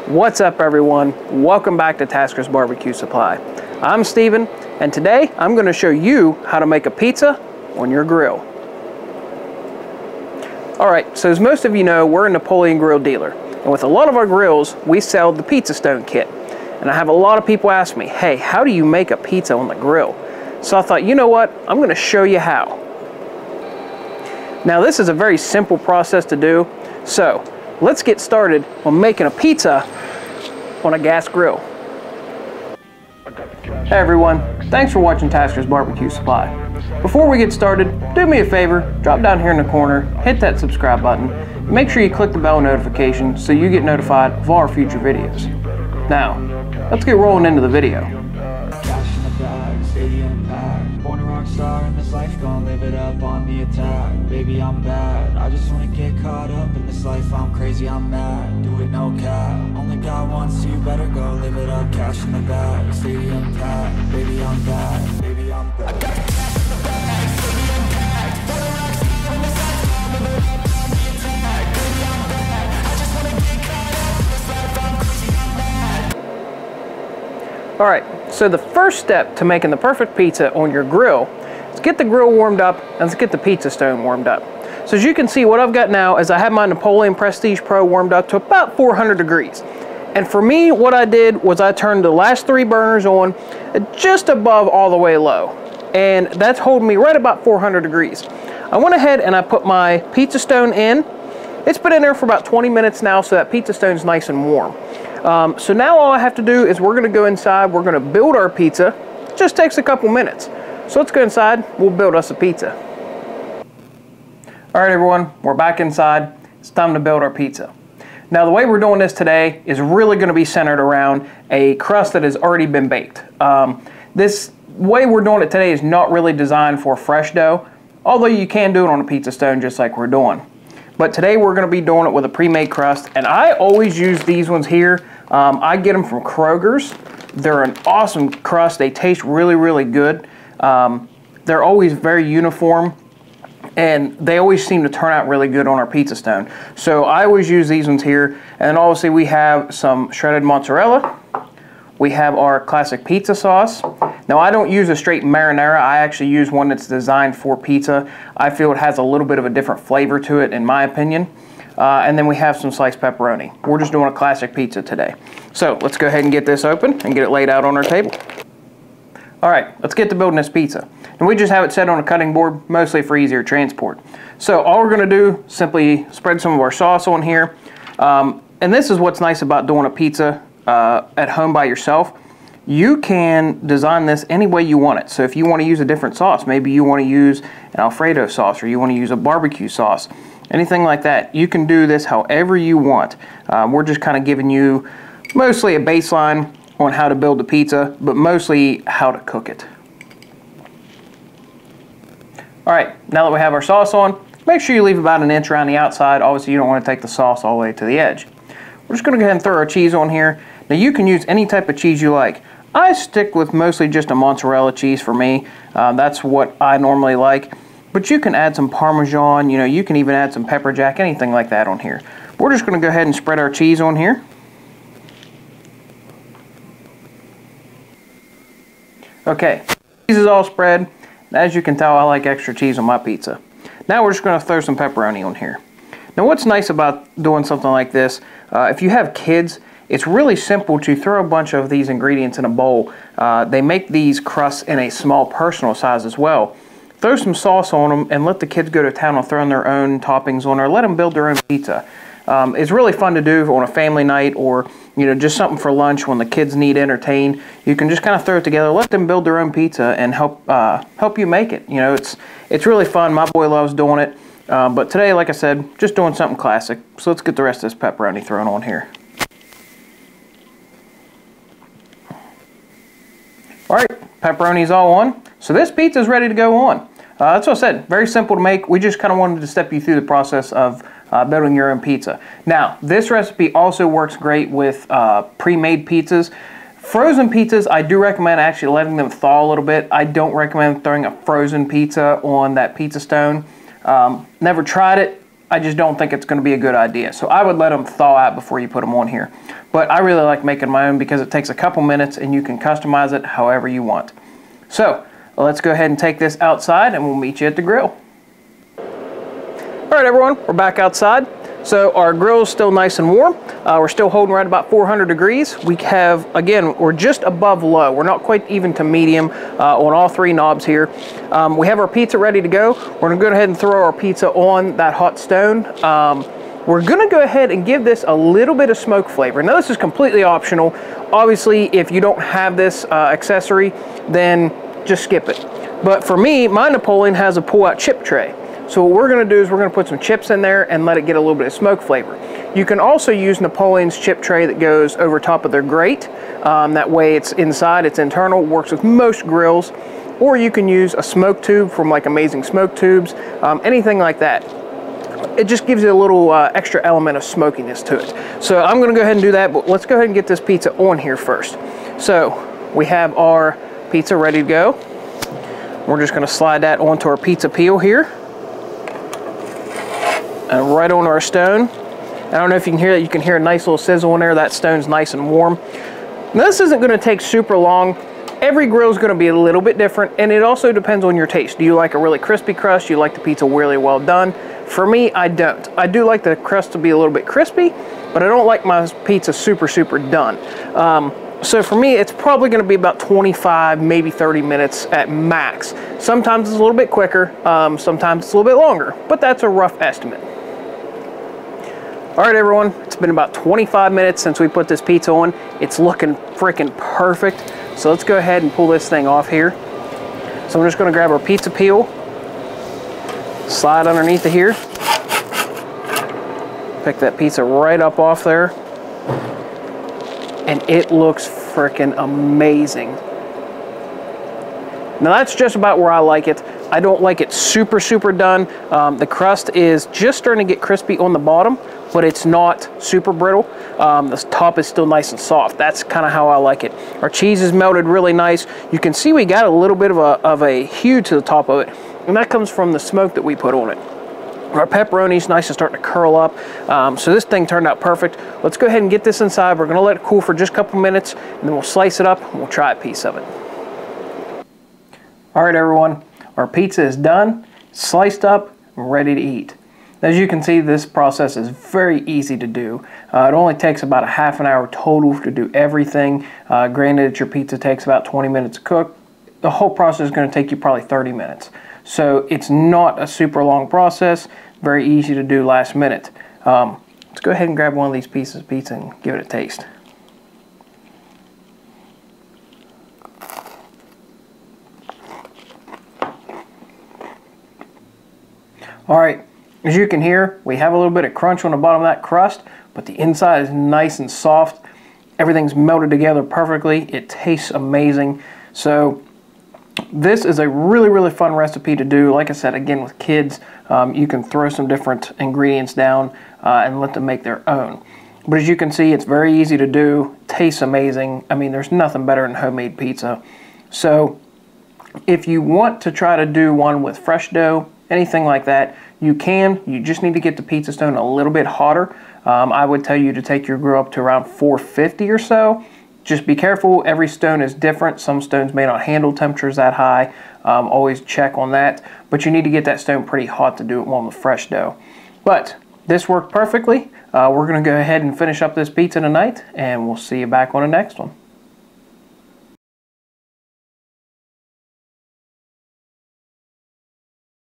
What's up, everyone? Welcome back to Tasker's Barbecue Supply. I'm Steven, and today I'm going to show you how to make a pizza on your grill. Alright, so as most of you know, we're a Napoleon grill dealer, and with a lot of our grills, we sell the pizza stone kit. And I have a lot of people ask me, hey, how do you make a pizza on the grill? So I thought, you know what, I'm going to show you how. Now this is a very simple process to do, so let's get started on making a pizza on a gas grill. Hey everyone, thanks for watching Tasker's Barbecue Supply. Before we get started, do me a favor, drop down here in the corner, hit that subscribe button, and make sure you click the bell notification so you get notified of all our future videos. Now, let's get rolling into the video. Star in this life, gonna live it up on the attack. Baby, I'm bad, I just wanna get caught up in this life. I'm crazy, I'm mad, do it no cap. Only God wants you, better go live it up. Cash in the bag, stadium packed. Baby, I'm bad, baby, I'm bad. I got cash in the bag, stadium packed. For the rocks in this life, gonna live it up on the attack. Baby, I'm bad, I just wanna get caught up in this life. I'm crazy, I'm mad. Alright, so the first step to making the perfect pizza on your grill, get the grill warmed up and let's get the pizza stone warmed up. So as you can see, what I've got now is I have my Napoleon Prestige Pro warmed up to about 400 degrees. And for me, what I did was I turned the last 3 burners on just above all the way low. And that's holding me right about 400 degrees. I went ahead and I put my pizza stone in. It's been in there for about 20 minutes now, so that pizza stone's nice and warm. So now all I have to do is we're gonna go inside, we're gonna build our pizza. It just takes a couple minutes. So let's go inside, we'll build us a pizza. All right, everyone, we're back inside. It's time to build our pizza. Now, the way we're doing this today is really gonna be centered around a crust that has already been baked. This way we're doing it today is not really designed for fresh dough, although you can do it on a pizza stone just like we're doing. But today we're gonna be doing it with a pre-made crust, and I always use these ones here. I get them from Kroger's. They're an awesome crust. They taste really, really good. They're always very uniform, and they always seem to turn out really good on our pizza stone. So I always use these ones here. And then obviously we have some shredded mozzarella. We have our classic pizza sauce. Now I don't use a straight marinara. I actually use one that's designed for pizza. I feel it has a little bit of a different flavor to it in my opinion. And then we have some sliced pepperoni. We're just doing a classic pizza today. So let's go ahead and get this open and get it laid out on our table. All right, let's get to building this pizza. And we just have it set on a cutting board, mostly for easier transport. So all we're gonna do, simply spread some of our sauce on here. And this is what's nice about doing a pizza at home by yourself. You can design this any way you want it. So if you wanna use a different sauce, maybe you wanna use an Alfredo sauce, or you wanna use a barbecue sauce, anything like that, you can do this however you want. We're just kind of giving you mostly a baseline on how to build the pizza, but mostly how to cook it. All right, now that we have our sauce on, make sure you leave about an inch around the outside. Obviously, you don't want to take the sauce all the way to the edge. We're just gonna go ahead and throw our cheese on here. Now you can use any type of cheese you like. I stick with mostly just a mozzarella cheese for me. That's what I normally like. But you can add some Parmesan, you can even add some pepper jack, anything like that on here. We're just gonna go ahead and spread our cheese on here. Okay, cheese is all spread. As you can tell, I like extra cheese on my pizza. Now we're just gonna throw some pepperoni on here. Now what's nice about doing something like this, if you have kids, it's really simple to throw a bunch of these ingredients in a bowl. They make these crusts in a small personal size as well. Throw some sauce on them and let the kids go to town on throwing their own toppings on, or let them build their own pizza. It's really fun to do on a family night, or just something for lunch when the kids need entertained. You can just kind of throw it together, let them build their own pizza, and help you make it. It's really fun. My boy loves doing it. But today, like I said, just doing something classic. So let's get the rest of this pepperoni thrown on here. All right, pepperoni's all on. So this pizza is ready to go on. That's what I said, very simple to make. We just kind of wanted to step you through the process of building your own pizza. Now, this recipe also works great with pre-made pizzas. Frozen pizzas, I do recommend actually letting them thaw a little bit. I don't recommend throwing a frozen pizza on that pizza stone. Never tried it. I just don't think it's going to be a good idea. So I would let them thaw out before you put them on here. But I really like making my own because it takes a couple minutes and you can customize it however you want. So let's go ahead and take this outside and we'll meet you at the grill. All right, everyone, we're back outside. So our grill is still nice and warm. We're still holding right about 400 degrees. We have, again, we're just above low. We're not quite even to medium on all three knobs here. We have our pizza ready to go. We're gonna go ahead and throw our pizza on that hot stone. We're gonna go ahead and give this a little bit of smoke flavor. Now this is completely optional. Obviously, if you don't have this accessory, then just skip it. But for me, my Napoleon has a pull-out chip tray. So what we're gonna do is we're gonna put some chips in there and let it get a little bit of smoke flavor. You can also use Napoleon's chip tray that goes over top of their grate. That way it's inside, it's internal, works with most grills. Or you can use a smoke tube from like Amazing Smoke Tubes, anything like that. It just gives you a little extra element of smokiness to it. So I'm gonna go ahead and do that, but let's go ahead and get this pizza on here first. So we have our pizza ready to go. We're just gonna slide that onto our pizza peel here. And right on our stone. I don't know if you can hear that. You can hear a nice little sizzle in there. That stone's nice and warm. Now, this isn't going to take super long. Every grill is going to be a little bit different, and it also depends on your taste. Do you like a really crispy crust? Do you like the pizza really well done? For me, I don't. I do like the crust to be a little bit crispy, but I don't like my pizza super done. So for me, it's probably going to be about 25, maybe 30 minutes at max. Sometimes it's a little bit quicker. Sometimes it's a little bit longer, but that's a rough estimate. All right, everyone, it's been about 25 minutes since we put this pizza on. It's looking freaking perfect. So let's go ahead and pull this thing off here. So I'm just gonna grab our pizza peel, slide underneath of here, pick that pizza right up off there, and it looks freaking amazing. Now that's just about where I like it. I don't like it super done. The crust is just starting to get crispy on the bottom, but it's not super brittle. The top is still nice and soft. That's kind of how I like it. Our cheese is melted really nice. You can see we got a little bit of a hue to the top of it, and that comes from the smoke that we put on it. Our pepperoni's nice and starting to curl up. So this thing turned out perfect. Let's go ahead and get this inside. We're gonna let it cool for just a couple minutes, and then we'll slice it up and we'll try a piece of it. All right, everyone, our pizza is done, sliced up, and ready to eat. As you can see, this process is very easy to do. It only takes about a half an hour total to do everything. Granted, your pizza takes about 20 minutes to cook. The whole process is going to take you probably 30 minutes. So it's not a super long process, very easy to do last minute. Let's go ahead and grab one of these pieces of pizza and give it a taste. All right. As you can hear, we have a little bit of crunch on the bottom of that crust, but the inside is nice and soft. Everything's melted together perfectly. It tastes amazing. So this is a really fun recipe to do. Like I said, again, with kids, you can throw some different ingredients down and let them make their own. But as you can see, it's very easy to do. Tastes amazing. I mean, there's nothing better than homemade pizza. So if you want to try to do one with fresh dough, anything like that, you can. You just need to get the pizza stone a little bit hotter. I would tell you to take your grill up to around 450 or so. Just be careful, every stone is different. Some stones may not handle temperatures that high. Always check on that. But you need to get that stone pretty hot to do it one with fresh dough. But this worked perfectly. We're gonna go ahead and finish up this pizza tonight, and we'll see you back on the next one.